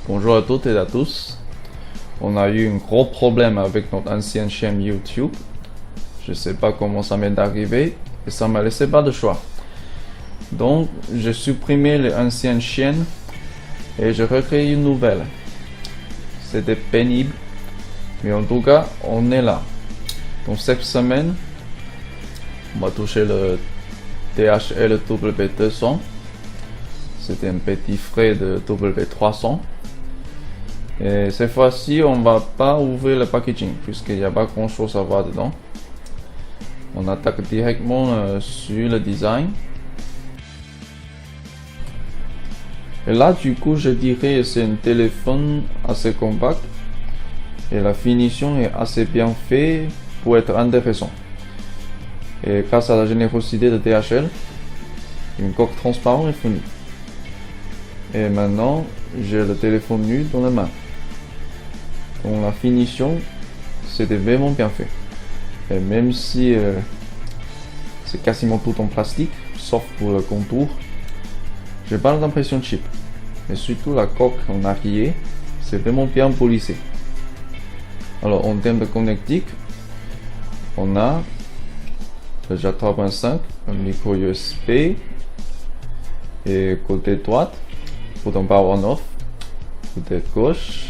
Bonjour à toutes et à tous. On a eu un gros problème avec notre ancienne chaîne YouTube. Je sais pas comment ça m'est arrivé et ça m'a laissé pas de choix. Donc, j'ai supprimé les anciennes chaînes et j'ai recréé une nouvelle. C'était pénible, mais en tout cas, on est là. Donc cette semaine, on va toucher le THL W200. C'était un petit frais de W300. Et cette fois-ci, on va pas ouvrir le packaging puisqu'il n'y a pas grand chose à voir dedans. On attaque directement sur le design. Et là, du coup, je dirais que c'est un téléphone assez compact et la finition est assez bien faite pour être intéressant. Et grâce à la générosité de DHL, une coque transparente est fournie. Et maintenant, j'ai le téléphone nu dans la main. Donc la finition, c'était vraiment bien fait. Et même si c'est quasiment tout en plastique, sauf pour le contour, j'ai pas l'impression cheap. Mais surtout la coque en arrière, c'est vraiment bien polissé. Alors en termes de connectique, on a le jack 3.5, un micro USB, et côté droite, bouton power on off, côté gauche,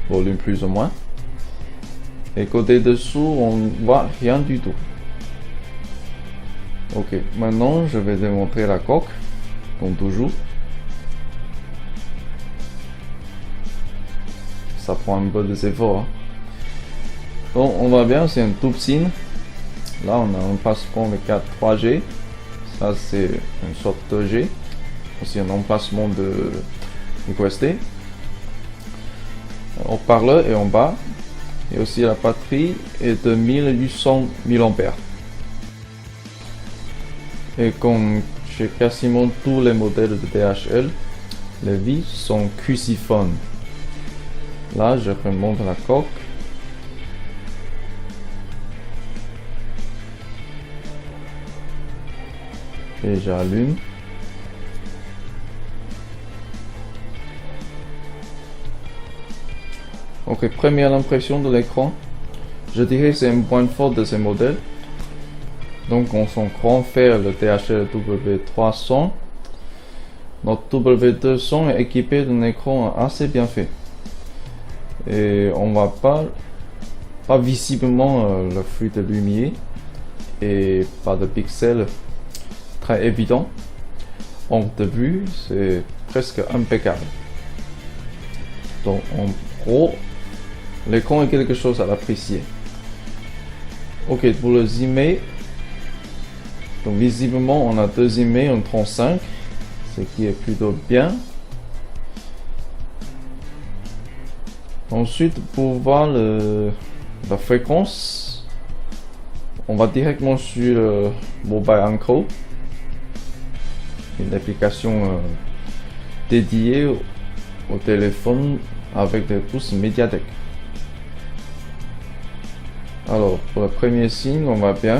volume plus ou moins, et côté dessous on voit rien du tout. Ok, maintenant je vais démontrer la coque, comme toujours. Ça prend un peu de efforts. Bon, on voit bien, c'est un tube SIM. Là on a un emplacement de 4 3G, ça c'est une sorte de G, aussi un emplacement de microSD. Haut-parleur est en bas et aussi la batterie est de 1800 mAh. Et comme chez quasiment tous les modèles de DHL, les vis sont cruciphones. Là je remonte la coque. Et j'allume. Ok, première impression de l'écran. Je dirais que c'est un point fort de ces modèles. Donc on son grand frère, le THL W300. Notre W200 est équipé d'un écran assez bien fait. Et on voit pas visiblement le flux de lumière et pas de pixels très évident. En de vue, c'est presque impeccable. Donc en gros, l'écran est quelque chose à l'apprécier. Ok, pour le zoom, donc visiblement on a deux zooms en 35, ce qui est plutôt bien. Ensuite, pour voir la fréquence, on va directement sur le Mobile Encode, une application dédiée au téléphone avec des puces Mediatek. Alors pour le premier signe, on va bien,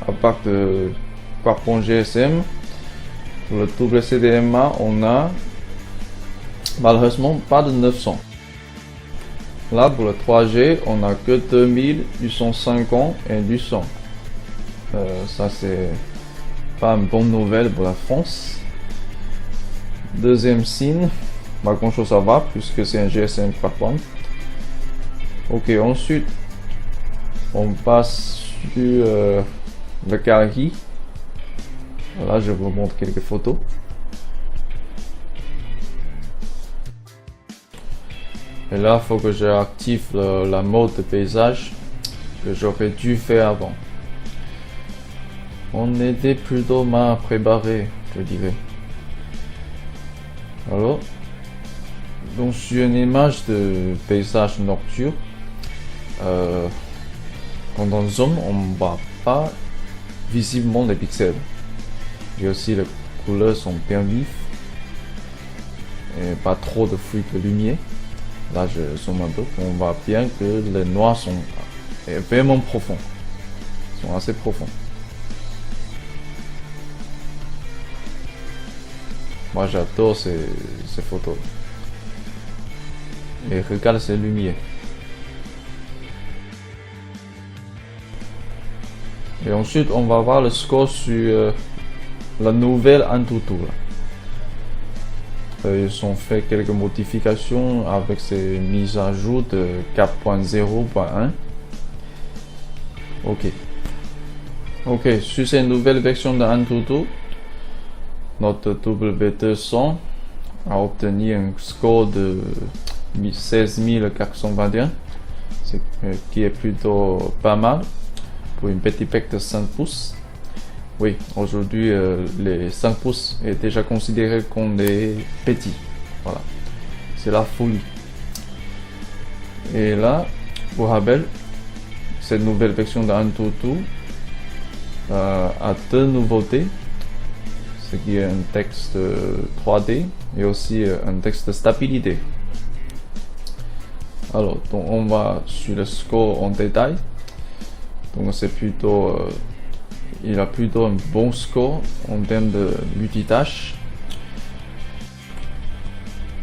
à part de Quad-Point GSM. Pour le WCDMA, on a malheureusement pas de 900. Là pour le 3G, on a que 2850 et 800. Ça c'est pas une bonne nouvelle pour la France. Deuxième signe, pas grand chose à voir puisque c'est un GSM Quad-Point. Ok, ensuite on passe sur le galerie. Là je vous montre quelques photos. Et là il faut que j'active la mode de paysage que j'aurais dû faire avant. On était plutôt mal préparé, je dirais. Alors, donc sur une image de paysage nocturne, quand on zoome, on ne voit pas visiblement les pixels. Et aussi les couleurs sont bien vives et pas trop de flux de lumière. Là je zoome un peu, on voit bien que les noirs sont vraiment profonds, sont assez profonds. Moi j'adore ces photos. et regarde ces lumières. Et ensuite, on va voir le score sur la nouvelle Antutu. Ils ont fait quelques modifications avec ces mises à jour de 4.0.1. Ok, sur cette nouvelle version de Antutu, notre W200 a obtenu un score de 16 421, ce qui est plutôt pas mal pour une petite PEC de 5 pouces. Oui, aujourd'hui, les 5 pouces est déjà considéré comme des petits. Voilà, c'est la folie. Et là, pour rappel, cette nouvelle version d'Antutu a deux nouveautés, ce qui est un texte 3D et aussi un texte de stabilité. Alors, donc on va sur le score en détail. Donc c'est plutôt, il a plutôt un bon score en termes de multitâche.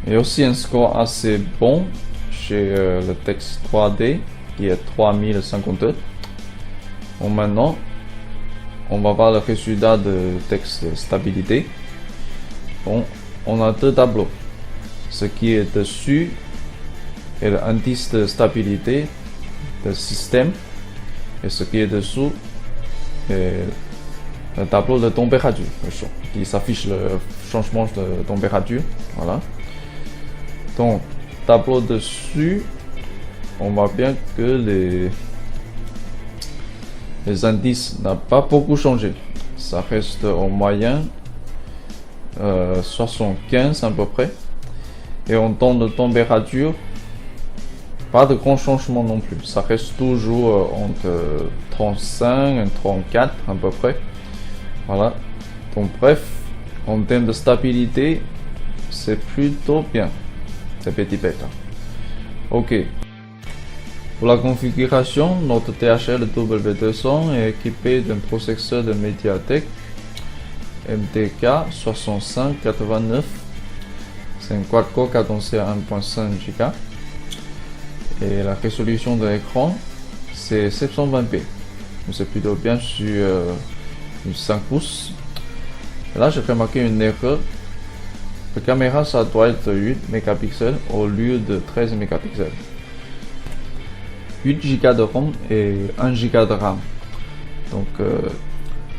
Et aussi un score assez bon chez le texte 3D qui est 3052. Bon, maintenant, on va voir le résultat de texte stabilité. Bon, on a deux tableaux. Ce qui est dessus est l'indice de stabilité du système. Et ce qui est dessous est le tableau de température, qui s'affiche le changement de température. Voilà. Donc, tableau dessus, on voit bien que les indices n'ont pas beaucoup changé. Ça reste en moyenne 75 à peu près. Et en temps de température, pas de grand changement non plus. Ça reste toujours entre 35 et 34 à peu près. Voilà. Donc bref, en termes de stabilité, c'est plutôt bien. C'est petit bêta. Ok. Pour la configuration, notre THL W200 est équipé d'un processeur de Mediatek MTK 6589. C'est un quad-core cadencé à 1.5 GHz. Et la résolution de l'écran, c'est 720p. C'est plutôt bien sur une 5 pouces. Et là, j'ai remarqué une erreur. La caméra, ça doit être 8 mégapixels au lieu de 13 mégapixels. 8 Go de ROM et 1 Go de RAM. Donc,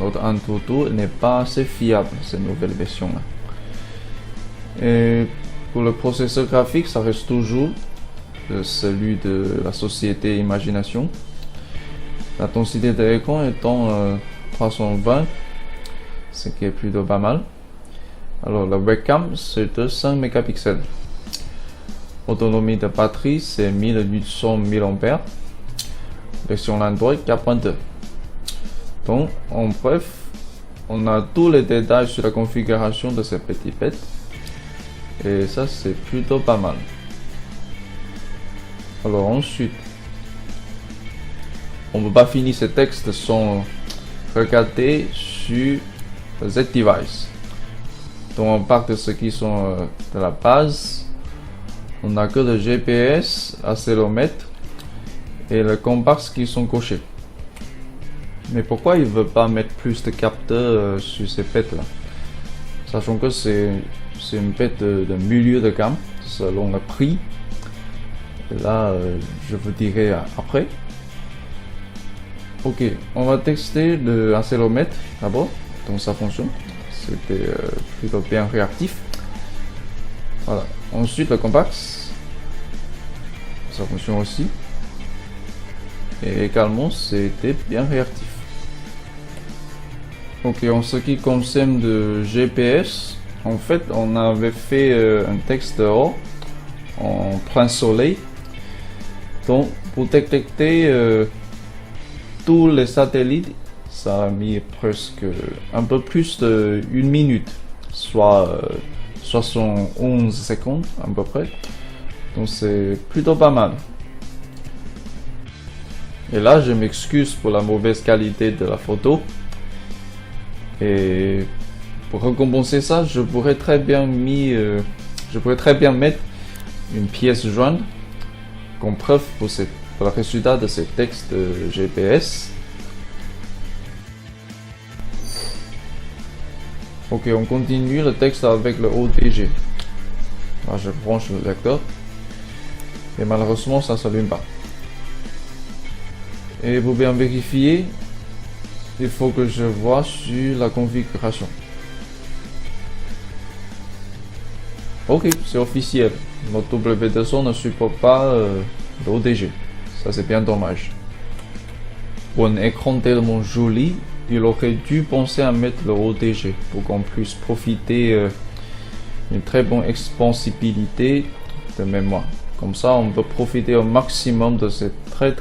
notre Antutu n'est pas assez fiable, cette nouvelle version-là. Et pour le processeur graphique, ça reste toujours celui de la société Imagination. La densité de l'écran étant 320, ce qui est plutôt pas mal. Alors la webcam c'est de 5 mégapixels. Autonomie de batterie c'est 1800 mAh. Version Android 4.2. Donc en bref, on a tous les détails sur la configuration de cette petite bête. Et ça c'est plutôt pas mal. Alors ensuite, on ne peut pas finir ce texte sans regarder sur Z-Device. Donc on part de ce qui sont de la base. On n'a que le GPS, accéléromètre et le comparse qui sont cochés. Mais pourquoi il ne veut pas mettre plus de capteurs sur ces bêtes là? Sachant que c'est une bête de milieu de gamme selon le prix. Et là, je vous dirai après. Ok, on va tester le accéléromètre d'abord, donc ça fonctionne. C'était plutôt bien réactif. Voilà. Ensuite, le comparse, ça fonctionne aussi. Et également, c'était bien réactif. Ok, en ce qui concerne le GPS, en fait, on avait fait un texte dehors en plein soleil. Donc, pour détecter tous les satellites, ça a mis presque un peu plus d'une minute, soit 71 secondes à peu près. Donc, c'est plutôt pas mal. Et là, je m'excuse pour la mauvaise qualité de la photo. Et pour récompenser ça, je pourrais très bien mettre une pièce jointe comme preuve pour le résultat de ces textes GPS. Ok, on continue le texte avec le OTG. Là, je branche le lecteur. Et malheureusement, ça ne s'allume pas. Et pour bien vérifier, il faut que je vois sur la configuration. Ok, c'est officiel. Notre W200 ne supporte pas l'OTG. Ça, c'est bien dommage. Pour un écran tellement joli, il aurait dû penser à mettre le OTG pour qu'on puisse profiter d'une très bonne expansibilité de mémoire. Comme ça, on peut profiter au maximum de ce très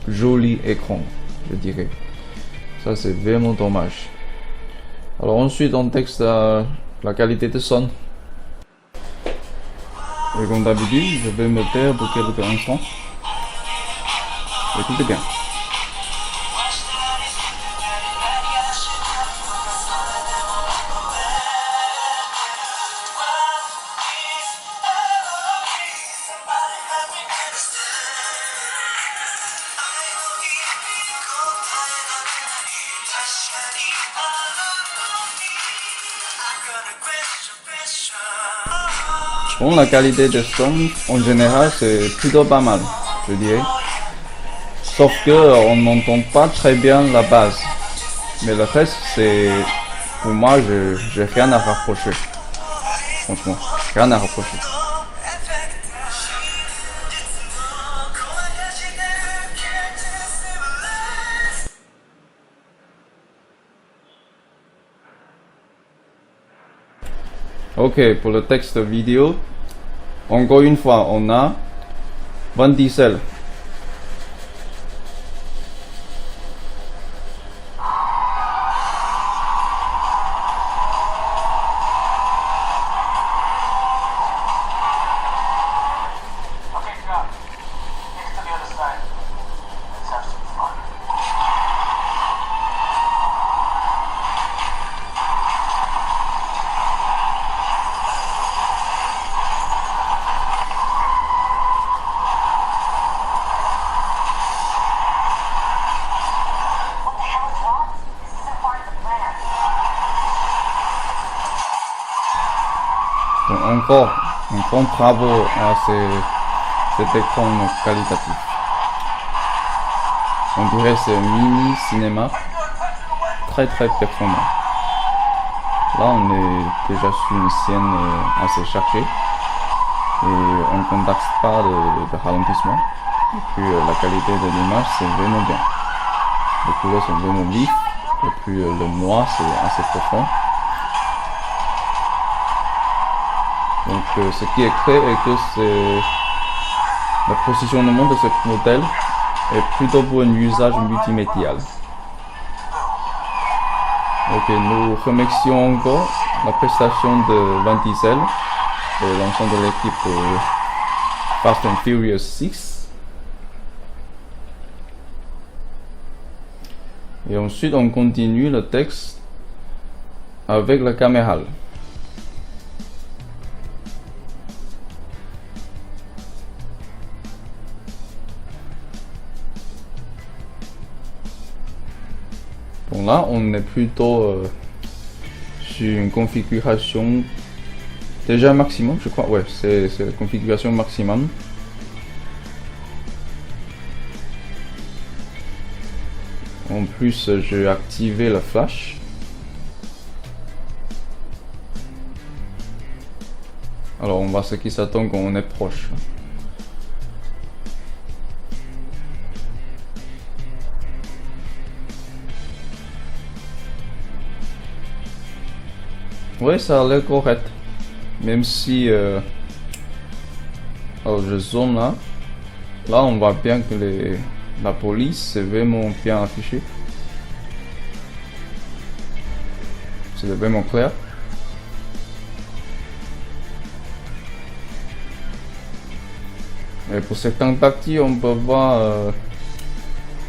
joli écran, je dirais. Ça, c'est vraiment dommage. Alors ensuite, on texte la qualité de son. Et comme d'habitude, je vais me taire pour quelques instants. Écoutez bien. Bon, la qualité des sons, en général, c'est plutôt pas mal, je dirais. Sauf que on n'entend pas très bien la base. Mais le reste, c'est... Pour moi, j'ai rien à rapprocher. Franchement, rien à rapprocher. Ok, pour le texte vidéo, encore une fois, on a Vin Diesel. Donc encore un grand bravo à cet écran qualitatif. On dirait c'est mini cinéma très performant. Là on est déjà sur une scène assez chargée et on ne contacte pas de ralentissement. Et puis la qualité de l'image c'est vraiment bien. Les couleurs sont vraiment vives et puis le noir c'est assez profond. Donc ce qui est clair est que le positionnement de ce modèle est plutôt pour un usage multimédial. Ok, nous remercions encore la prestation de Vin Diesel et l'ensemble de l'équipe de Fast and Furious 6. Et ensuite on continue le texte avec la caméra. Bon là on est plutôt sur une configuration déjà maximum, je crois, ouais, c'est la configuration maximum. En plus j'ai activé la flash. Alors on voit ce qui s'attend quand on est proche. Ouais, ça a l'air correct. Même si... alors je zoome là. Là, on voit bien que la police est vraiment bien affichée. C'est vraiment clair. Et pour certaines parties, on peut voir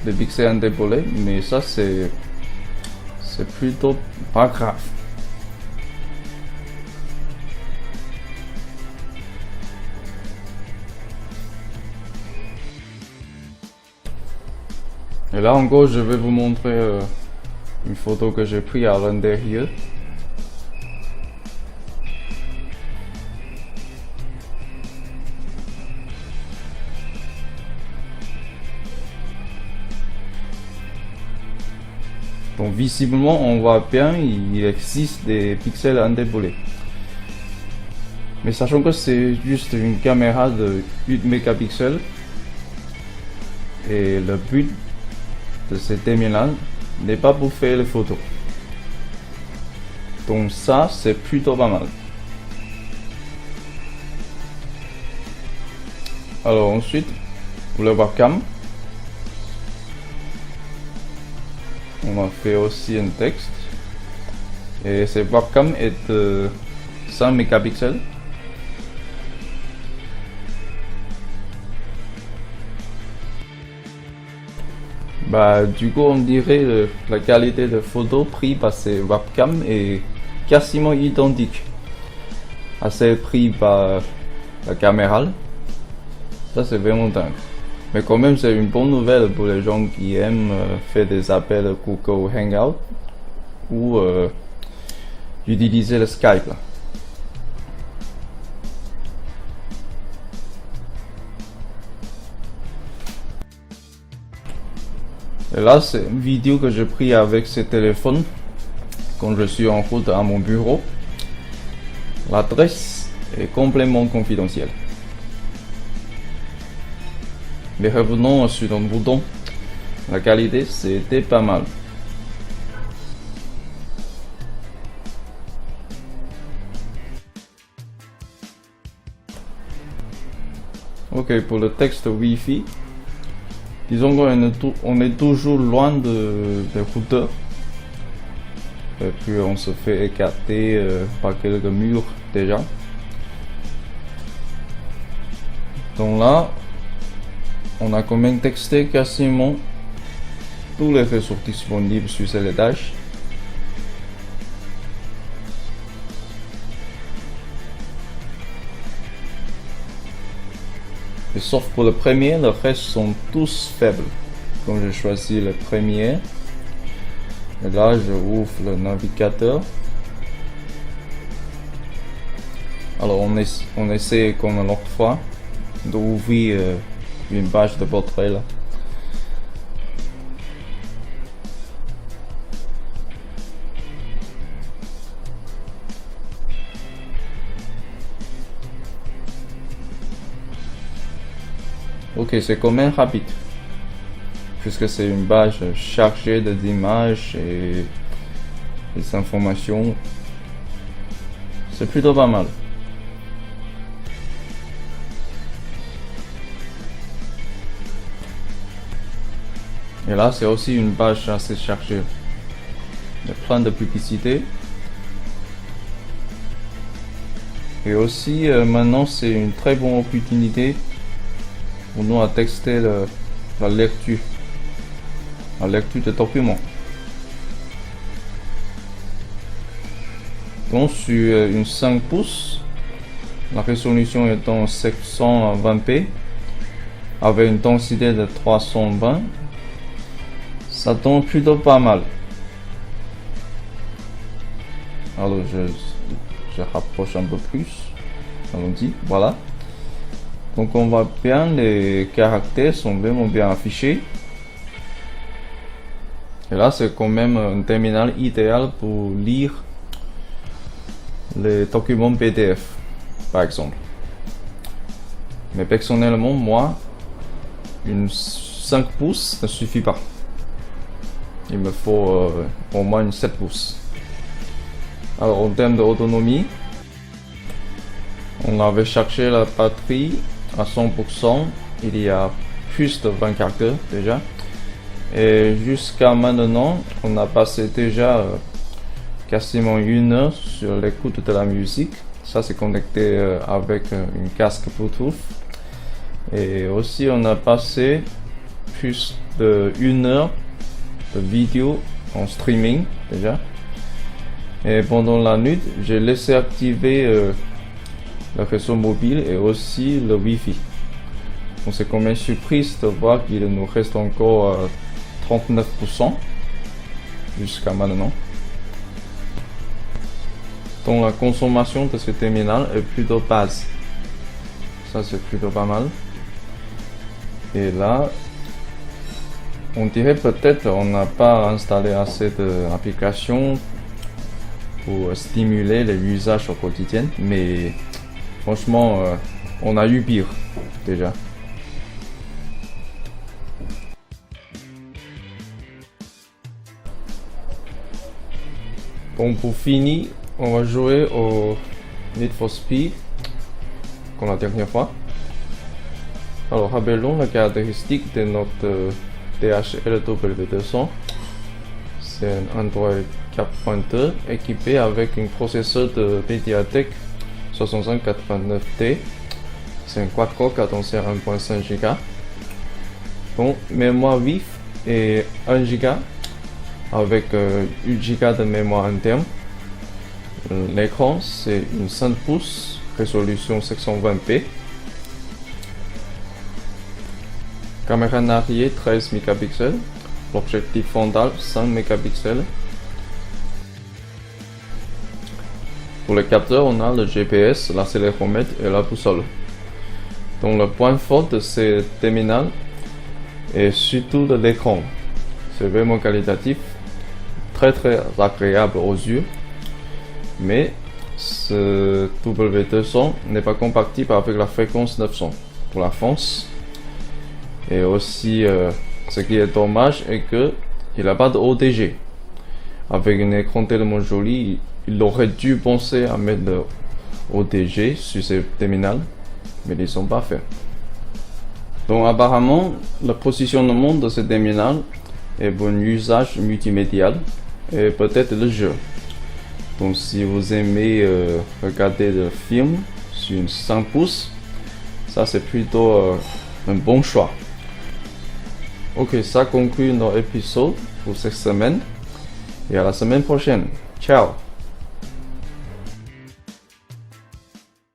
des pixels indébolés. Mais ça, c'est plutôt pas grave. Et là encore, je vais vous montrer une photo que j'ai prise à l'intérieur. Donc visiblement, on voit bien, il existe des pixels indéboulés. Mais sachant que c'est juste une caméra de 8 mégapixels, et le but de cette terminal n'est pas pour faire les photos. Donc ça, c'est plutôt pas mal. Alors ensuite, pour le webcam, on a fait aussi un texte. Et cette webcam est de 100 mégapixels. Du coup, on dirait la qualité de photo prise par ces webcams est quasiment identique à celle prise par la caméra. Ça, c'est vraiment dingue. Mais quand même, c'est une bonne nouvelle pour les gens qui aiment faire des appels Google Hangout ou utiliser le Skype. Et là, c'est une vidéo que j'ai prise avec ce téléphone quand je suis en route à mon bureau. L'adresse est complètement confidentielle. Mais revenons sur le bouton. La qualité, c'était pas mal. Ok, pour le texte Wi-Fi, disons qu'on est toujours loin des routeurs. Et puis on se fait écarter par quelques murs déjà. Donc là, on a quand même texté quasiment tous les réseaux disponibles sur cet étage. Et sauf pour le premier, le reste sont tous faibles. Donc j'ai choisi le premier. Et là, je ouvre le navigateur. Alors on essaie comme l'autre fois d'ouvrir une page de portrait là. Ok, c'est quand même rapide, puisque c'est une page chargée d'images et des informations. C'est plutôt pas mal. Et là, c'est aussi une page assez chargée. Il y a plein de publicités. Et aussi, maintenant, c'est une très bonne opportunité pour nous à texter la lecture de documents. Donc sur une 5 pouces, la résolution est en 720p avec une densité de 320. Ça donne plutôt pas mal. Alors je rapproche un peu plus. Allons-y, voilà. Donc on voit bien, les caractères sont vraiment bien affichés. Et là, c'est quand même un terminal idéal pour lire les documents PDF, par exemple. Mais personnellement, moi, une 5 pouces ne suffit pas. Il me faut au moins une 7 pouces. Alors en termes d'autonomie, on avait cherché la batterie à 100%, il y a plus de 20 caractères déjà. Et jusqu'à maintenant, on a passé déjà quasiment 1 heure sur l'écoute de la musique. Ça, c'est connecté avec une casque Bluetooth. Et aussi, on a passé plus de 1 heure de vidéo en streaming déjà. Et pendant la nuit, j'ai laissé activer le réseau mobile et aussi le Wi-Fi. Donc c'est quand même surprise de voir qu'il nous reste encore 39% jusqu'à maintenant. Donc la consommation de ce terminal est plutôt basse. Ça c'est plutôt pas mal. Et là, on dirait peut-être on n'a pas installé assez d'applications pour stimuler les usages au quotidien, mais franchement, on a eu pire déjà. Bon, pour finir, on va jouer au Need for Speed comme la dernière fois. Alors, rappelons la caractéristique de notre DHL W200. C'est un Android 4.2 équipé avec un processeur de MediaTek 6589T. C'est un quad-core cadencé à 1.5 Go. Donc, mémoire vive et 1 Go avec 8 Go de mémoire interne. L'écran, c'est une 5 pouces, résolution 720p. Caméra en arrière 13 mégapixels. L'objectif frontal 5 mégapixels. Pour le capteur, on a le GPS, l'accéléromètre et la boussole. Donc le point fort de ce terminal est surtout de l'écran. C'est vraiment qualitatif, très agréable aux yeux. Mais ce W200 n'est pas compatible avec la fréquence 900 pour la France. Et aussi, ce qui est dommage est que il n'a pas de OTG. Avec un écran tellement joli, il aurait dû penser à mettre de OTG sur ce terminal, mais ils ne sont pas faits. Donc apparemment, le positionnement de ce terminal est pour un usage multimédial et peut-être le jeu. Donc si vous aimez regarder des films sur une 5 pouces, ça c'est plutôt un bon choix. Ok, ça conclut notre épisode pour cette semaine et à la semaine prochaine. Ciao!